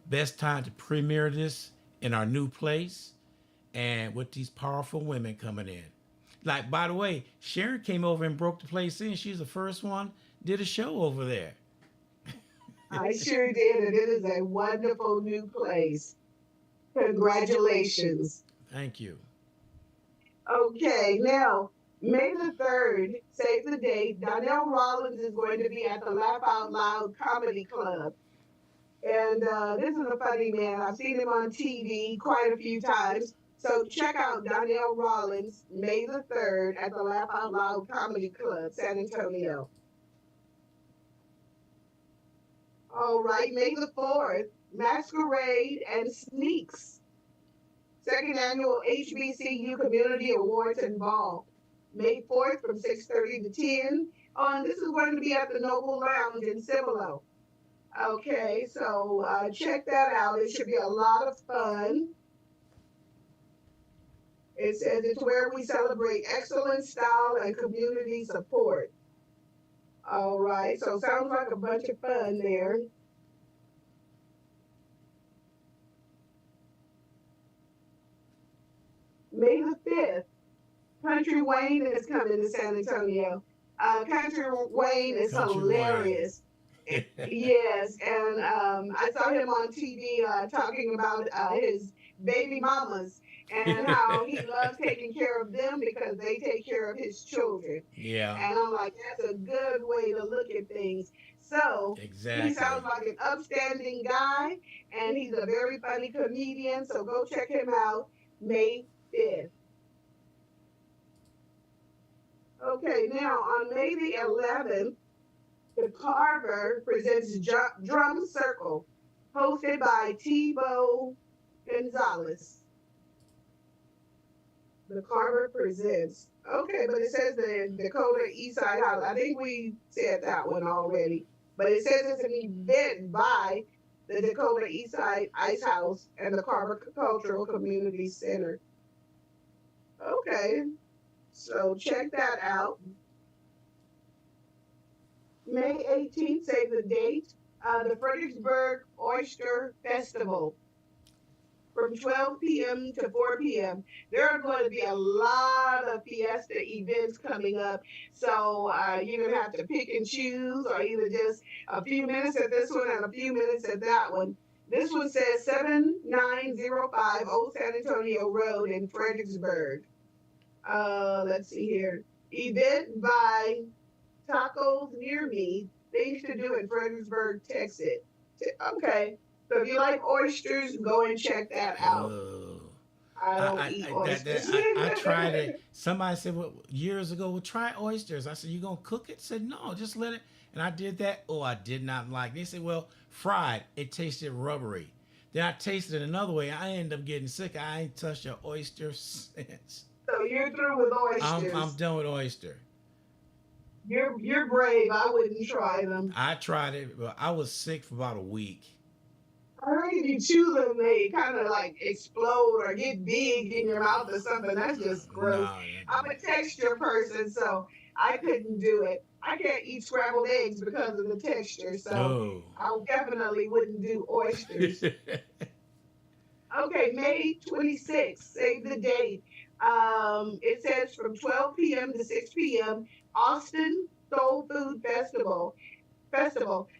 best time to premiere this in our new place and with these powerful women coming in. Like, by the way, Sharon came over and broke the place in. She's the first one, did a show over there. I sure did, and it is a wonderful new place. Congratulations. Thank you. Okay, now, May the 3rd, save the date, Donnell Rollins is going to be at the Laugh Out Loud Comedy Club. And this is a funny man. I've seen him on TV quite a few times. So check out Donnell Rollins, May the 3rd, at the Laugh Out Loud Comedy Club, San Antonio. All right, May the 4th, Masquerade and Sneaks, second annual HBCU Community Awards and Ball, May 4th from 6:30 to 10. Oh, and this is going to be at the Noble Lounge in Cibolo. Okay, so check that out. It should be a lot of fun. It says it's where we celebrate excellence, style, and community support. All right, so sounds like a bunch of fun there. May the 5th, Country Wayne is coming to San Antonio. Country Wayne is Country Wayne. hilarious. Yes, and I saw him on TV talking about his baby mamas and how he loves taking care of them because they take care of his children. Yeah. And I'm like, that's a good way to look at things. So he Exactly. sounds like an upstanding guy, and he's a very funny comedian. So go check him out May 5th. Okay, now on May the 11th, the Carver presents Drum Circle, hosted by Tebow Gonzalez. The Carver presents. Okay, but it says the Dakota East Side House. I think we said that one already. But it says it's an event by the Dakota East Side Ice House and the Carver Cultural Community Center. Okay, so check that out. May 18th, save the date, the Fredericksburg Oyster Festival from 12 p.m. to 4 p.m. There are going to be a lot of fiesta events coming up. So you're going to have to pick and choose or either just a few minutes at this one and a few minutes at that one. This one says 7905 Old San Antonio Road in Fredericksburg. Let's see here. Event by Tacos Near Me, things to do in Fredericksburg, Texas. Okay. So if you like oysters, go and check that out. Oh. I don't eat oysters. I tried it. Somebody said, well, years ago, well, try oysters. I said, you gonna cook it? Said, no, just let it. And I did that. Oh, I did not like it. They said, well, fried. It tasted rubbery. Then I tasted it another way. I ended up getting sick. I ain't touched an oyster since. So you're through with I'm oysters. done with oyster. You're brave. I wouldn't try them. I tried it, but I was sick for about a week. I heard if you chew them, they kind of like explode or get big in your mouth or something. That's just gross. No. I'm a texture person, so I couldn't do it. I can't eat scrambled eggs because of the texture, so No. I definitely wouldn't do oysters. Okay, May 26th, save the date. It says from 12 p.m. to 6 p.m. Austin Soul Food Festival.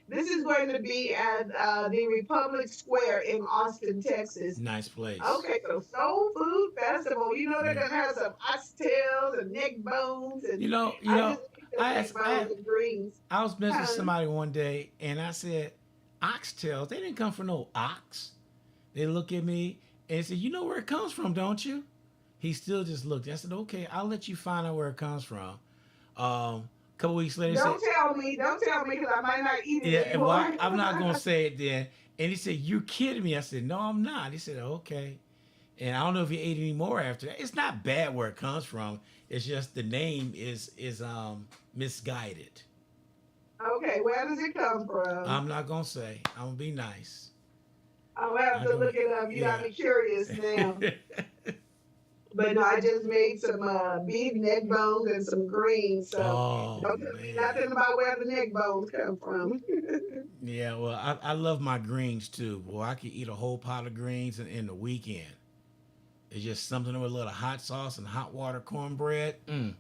This is going to be at the Republic Square in Austin, Texas. Nice place. Okay, so Soul Food Festival. You know they're Yeah. gonna have some oxtails and neck bones, and You I know, just eat the neck bones and greens. I was messing with Huh? somebody one day, and I said, oxtails, they didn't come from no ox. They look at me and said, you know where it comes from, don't you? He still just looked. I said, okay, I'll let you find out where it comes from. Couple weeks later, he said, Don't tell me, because I might not eat it yeah, well, anymore. I'm not going to say it then. And he said, you kidding me? I said, no, I'm not. He said, okay. And I don't know if he ate any more after that. It's not bad where it comes from. It's just the name is misguided. Okay, where does it come from? I'm not gonna say. I'm gonna be nice. I'll have I to look don't. it up. You got Yeah. me curious now. But no, I just made some beef neck bones and some greens. So Oh don't tell me man. nothing about where the neck bones come from. Yeah. Well, I love my greens too. Boy, I could eat a whole pot of greens in the weekend. It's just something with a little hot sauce and hot water cornbread. And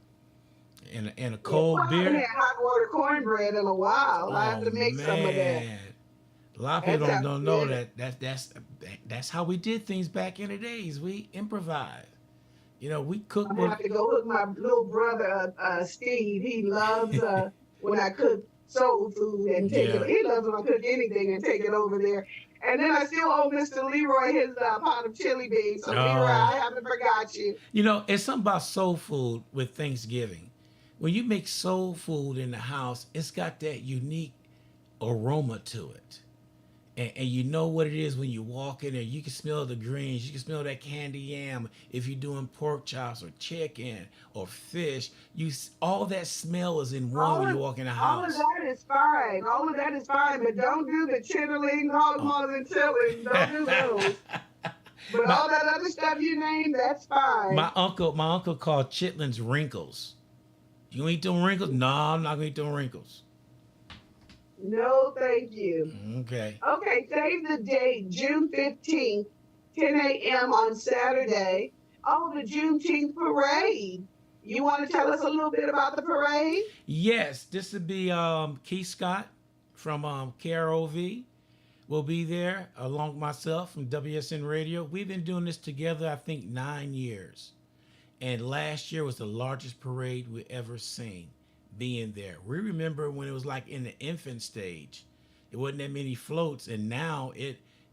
a Yeah, well, cold I haven't beer. had hot water cornbread in a while. I have Oh to make some of that. man. A lot of That people sounds don't know good. that's how we did things back in the days. We improvised. We cook I'm gonna with. have to go hook my little brother, Steve. He loves when I cook soul food and take it. Yeah. He loves when I cook anything and take it over there. And then I still owe Mr. Leroy his pot of chili beans. So Leroy, Oh. I haven't forgot you. It's something about soul food with Thanksgiving. When you make soul food in the house, it's got that unique aroma to it. And you know what it is when you walk in there. You can smell the greens. You can smell that candy yam. If you're doing pork chops or chicken or fish, all that smell is in one All when you of, walk in the all of house. that is fine. All of that is fine, but don't do the chitterlings, Oh. hogmugs, and chillings. Don't do those. But my all that other stuff you named, that's fine. my uncle called chitlins wrinkles. You eat them wrinkles? No, I'm not gonna eat them wrinkles. No, thank you. Okay. Okay, save the date, June 15th, 10 a.m. on Saturday. Oh, the Juneteenth parade. You want to tell us a little bit about the parade? Yes, this would be Keith Scott from KROV. will be there along with myself from WSN Radio. We've been doing this together, I think, 9 years. And last year was the largest parade we ever seen being there. We remember when it was like in the infant stage. It wasn't that many floats, and now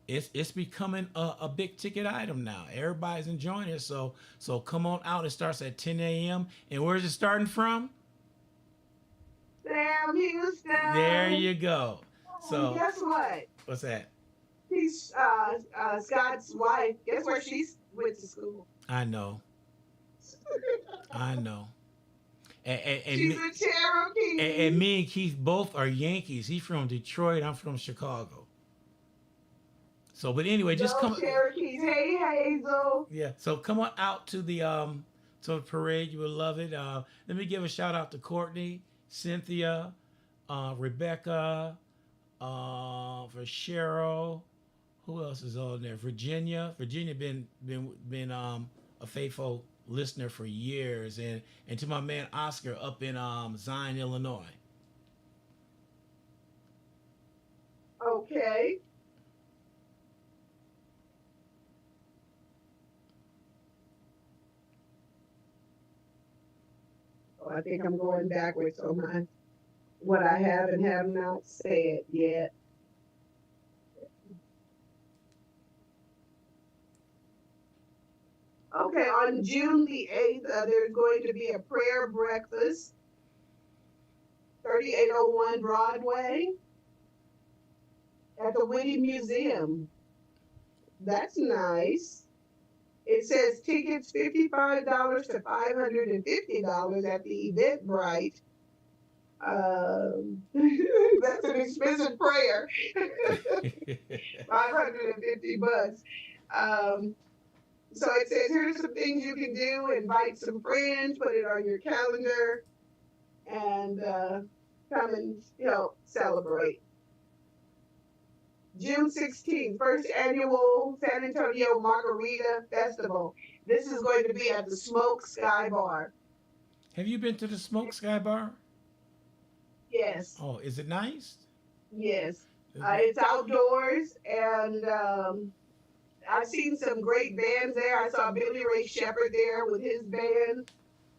it's becoming a big ticket item now. Everybody's enjoying it. So come on out. It starts at 10 a.m. And where's it starting from? Sam There Houston. you go. And So guess what? what's that? He's Scott's wife. Guess where she went to school? I know. I know. And, and, and, She's me, a and Cherokee. me and Keith both are Yankees. He's from Detroit. I'm from Chicago. So, but anyway, just Go come. Cherokees. Hey, Hazel. Yeah. So come on out to the parade. You will love it. Let me give a shout out to Courtney, Cynthia, Rebecca, for Cheryl. Who else is on there? Virginia. Virginia been a faithful listener for years, and to my man Oscar up in Zion, Illinois. Okay. Oh, I think I'm going backwards on my what I have and have not said yet. Okay, on June the 8th, there's going to be a prayer breakfast, 3801 Broadway at the Whitty Museum. That's nice. It says tickets $55 to $550 at the Eventbrite. That's an expensive prayer, 550 bucks. Um, so it says here's some things you can do: invite some friends, put it on your calendar, and come and celebrate. June 16th, first annual San Antonio Margarita Festival. This is going to be at the Smoke Sky Bar. Have you been to the Smoke Sky Bar? Yes, Oh, is it nice? yes. It's outdoors, and I've seen some great bands there. I saw Billy Ray Shepherd there with his band,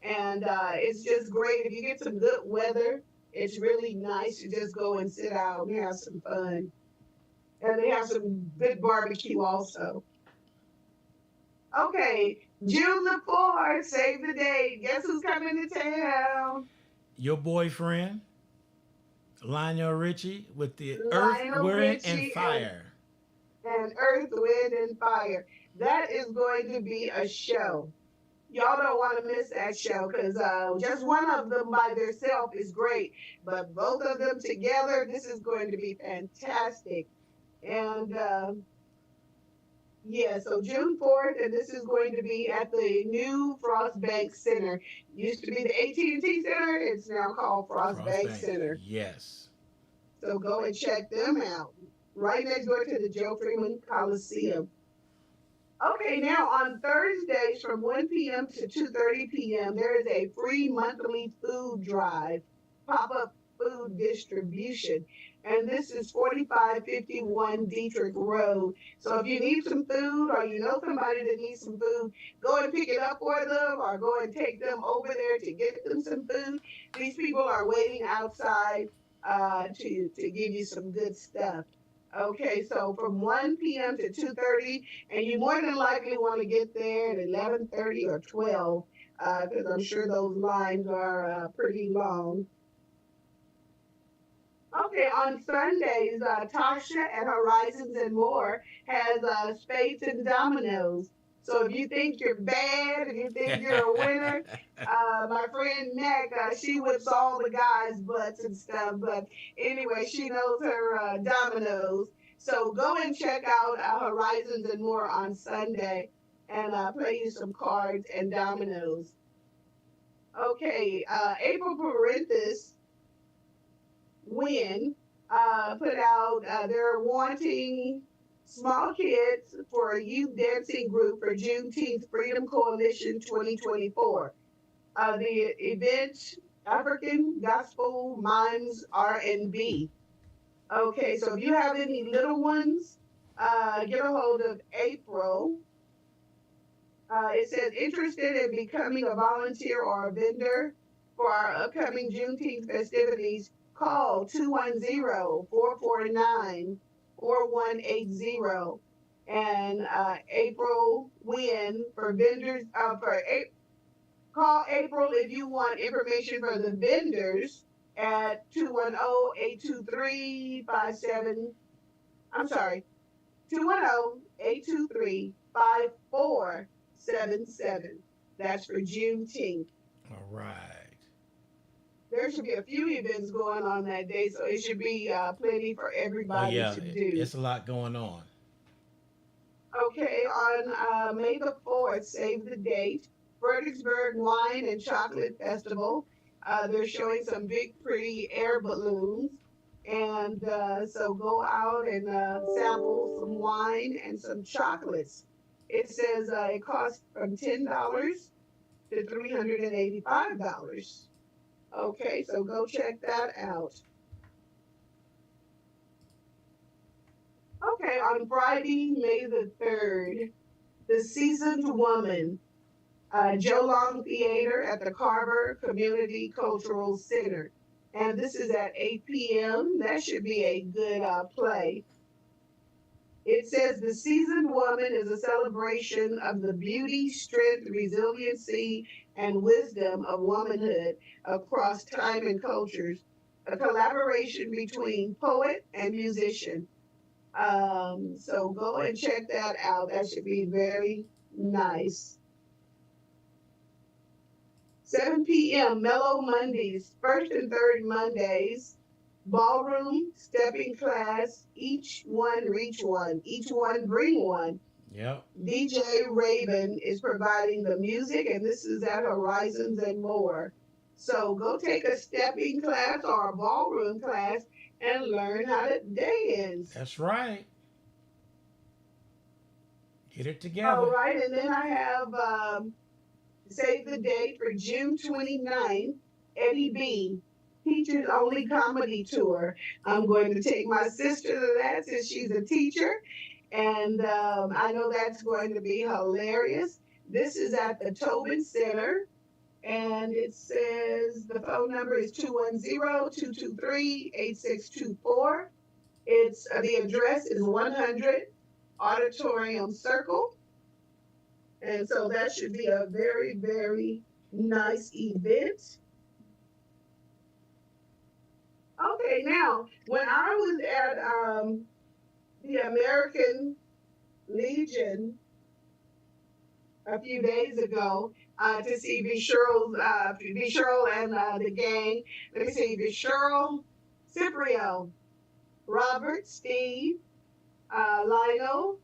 and it's just great. If you get some good weather, it's really nice to just go and sit out and have some fun. And they have some good barbecue also. Okay, June the 4th, save the date. Guess who's coming to town? Your boyfriend, Lionel Richie, with the Earth, Lionel Wind, and Richie Fire. and Earth, Wind, and Fire. That is going to be a show. Y'all don't want to miss that show because just one of them by themselves is great, but both of them together, this is going to be fantastic. And yeah, so June 4th, and this is going to be at the new Frost Bank Center. Used to be the AT&T Center. It's now called Frost Frost Bank Bank. Center. Yes. So go and check them out. Right next door to the Joe Freeman Coliseum. Okay, now on Thursdays from 1 p.m. to 2:30 p.m., there is a free monthly food drive, pop-up food distribution. And this is 4551 Dietrich Road. So if you need some food or you know somebody that needs some food, go and pick it up for them or go and take them over there to get them some food. These people are waiting outside to give you some good stuff. Okay, so from 1 p.m. to 2:30, and you more than likely want to get there at 11:30 or 12, because I'm sure those lines are pretty long. Okay, on Sundays, Tasha at Horizons and More has spades and dominoes. So if you think you're bad, if you think you're a winner, my friend Mac, she whips all the guys' butts and stuff. But anyway, she knows her dominoes. So go and check out Horizons and More on Sunday and play you some cards and dominoes. Okay, April Parenthesis Win put out they're wanting small kids for a youth dancing group for Juneteenth Freedom Coalition 2024. The event African Gospel Mimes R&B. Okay, so if you have any little ones, get a hold of April. It says interested in becoming a volunteer or a vendor for our upcoming Juneteenth festivities. Call 210-449-4180. And April Wynn for vendors. Call April if you want information for the vendors at 210-823-57. I'm sorry, 210-823-5477. That's for Juneteenth. All right. There should be a few events going on that day, so it should be plenty for Oh everybody yeah, to do. it's a lot going on. Okay, on May the 4th, save the date, Fredericksburg Wine and Chocolate Festival. They're showing some big, pretty air balloons. And so go out and sample some wine and some chocolates. It says it costs from $10 to $385. Okay, so go check that out. Okay, on Friday, May the 3rd, The Seasoned Woman, Joe Long Theater at the Carver Community Cultural Center. And this is at 8 p.m. That should be a good play. It says The Seasoned Woman is a celebration of the beauty, strength, resiliency, and wisdom of womanhood across time and cultures, a collaboration between poet and musician. So go and check that out. That should be very nice. 7 p.m. Mellow Mondays, first and third Mondays, ballroom, stepping class, each one reach one, each one bring one. Yep. DJ Raven is providing the music, and this is at Horizons and More. So go take a stepping class or a ballroom class and learn how to dance. That's right. Get it All together. right, and then I have save the date for June 29th, Eddie B. Teachers Only Comedy Tour. I'm going to take my sister to that since she's a teacher. And I know that's going to be hilarious. This is at the Tobin Center. And it says the phone number is 210-223-8624. It's the address is 100 Auditorium Circle. And so that should be a very, very nice event. Okay, now, when I was at the American Legion a few days ago to see Cheryl and the gang, let me see, Cheryl, Cyprio, Robert, Steve, Lionel,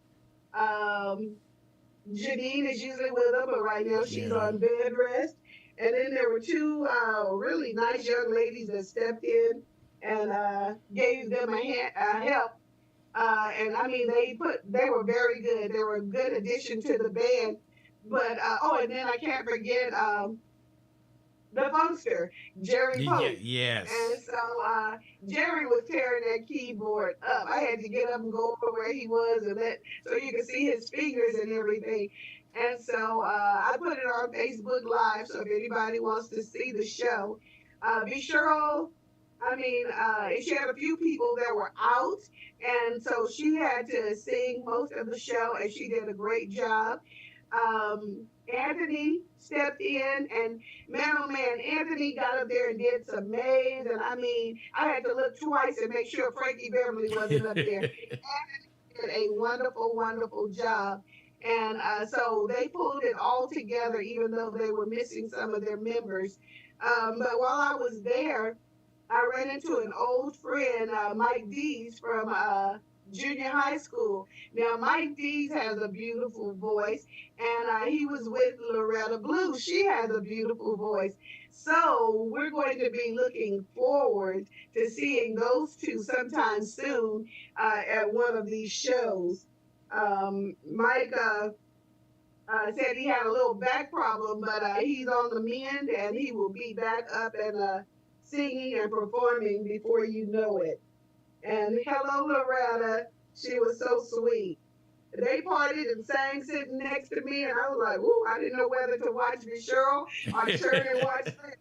Janine is usually with them, but right now she's Yeah. on bed rest. And then there were two really nice young ladies that stepped in and gave them a hand, help. And I mean, they were very good. They were a good addition to the band. But oh, and then I can't forget the funkster, Jerry Yeah. Pope. And Yes. so Jerry was tearing that keyboard up. I had to get up and go over where he was and let so you could see his fingers and everything. And so I put it on Facebook Live. So if anybody wants to see the show, be sure. I mean, she had a few people that were out, and so she had to sing most of the show, and she did a great job. Anthony stepped in, and man, oh man, Anthony got up there and did some maze. And I mean, I had to look twice and make sure Frankie Beverly wasn't up there. Anthony did a wonderful, wonderful job. And so they pulled it all together, even though they were missing some of their members. But while I was there, I ran into an old friend, Mike Dees from junior high school. Now, Mike Dees has a beautiful voice, and he was with Loretta Blue. She has a beautiful voice. So we're going to be looking forward to seeing those two sometime soon at one of these shows. Mike said he had a little back problem, but he's on the mend, and he will be back up and singing and performing before you know it. And hello, Loretta. She was so sweet. They partied and sang sitting next to me, and I was like, "Ooh!" I didn't know whether to watch Miss Cheryl or turn and watch them.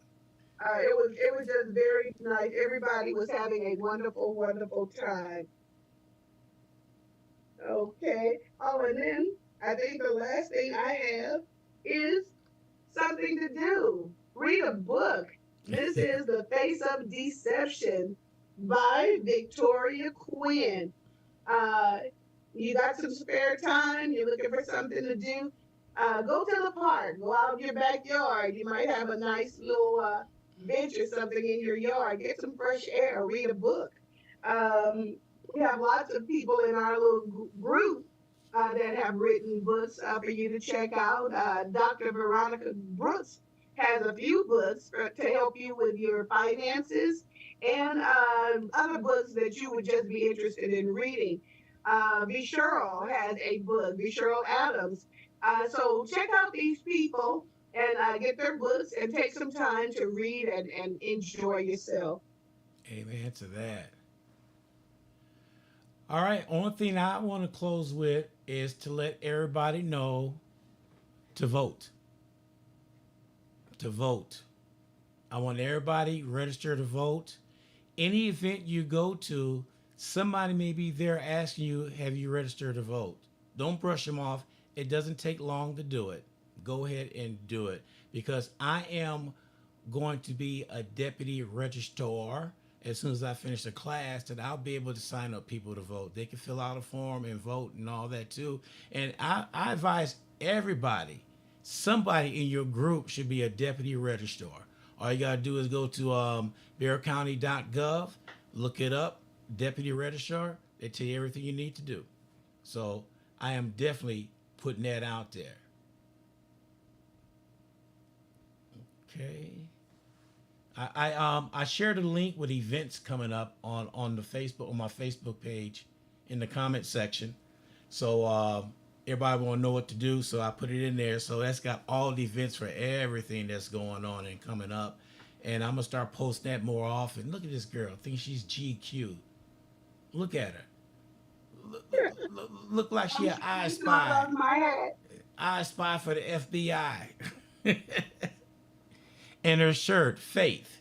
It was just very nice. Everybody was having a wonderful, wonderful time. Okay. Oh, and then I think the last thing I have is something to do. Read a book. This is The Face of Deception by Victoria Quinn. Uh, you got some spare time, you're looking for something to do, go to the park, go out in your backyard. You might have a nice little bench or something in your yard. Get some fresh air, read a book. Um, we have lots of people in our little group that have written books for you to check out. Dr. Veronica Brooks has a few books to help you with your finances and other books that you would just be interested in reading. B. Cheryl has a book, B. Cheryl Adams. So check out these people and get their books and take some time to read and enjoy yourself. Amen to that. All right. Only thing I want to close with is to let everybody know to vote. To vote. I want everybody register to vote. Any event you go to, somebody may be there asking you, have you registered to vote? Don't brush them off. It doesn't take long to do it. Go ahead and do it because I am going to be a deputy registrar as soon as I finish the class, that I'll be able to sign up people to vote. They can fill out a form and vote and all that too. And I advise everybody, somebody in your group should be a deputy registrar. All you gotta do is go to bearcounty.gov, look it up, deputy registrar. They tell you everything you need to do. So I am definitely putting that out there. Okay. I shared a link with events coming up on the Facebook on my Facebook page in the comment section. So everybody want to know what to do. So I put it in there. So that's got all the events for everything that's going on and coming up. And I'm gonna start posting that more often. Look at this girl. I think she's GQ. Look at her. Look like she I'm an I trying to love spy. my hat. I spy for the FBI. And her shirt, Faith.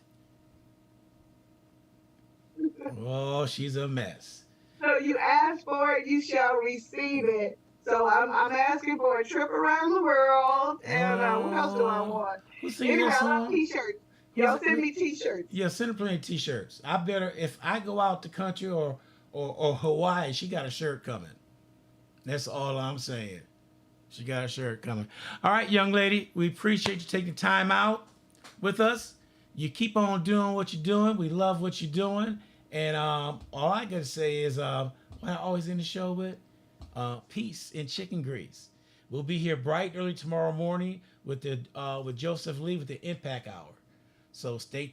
Oh, she's a mess. So you ask for it, you shall receive it. So I'm asking for a trip around the world, and what else do I want? Who sings Anyway, that I love song? T-shirts. Who's Y'all send me T-shirts. yeah, send her plenty of t-shirts. I better if I go out the country or Hawaii, she got a shirt coming. That's all I'm saying. She got a shirt coming. All right, young lady, we appreciate you taking time out with us. You keep on doing what you're doing. We love what you're doing. And all I got to say is what I always end the show with peace and chicken grease. We'll be here bright early tomorrow morning with Joseph Lee with the Impact Hour. So stay tuned.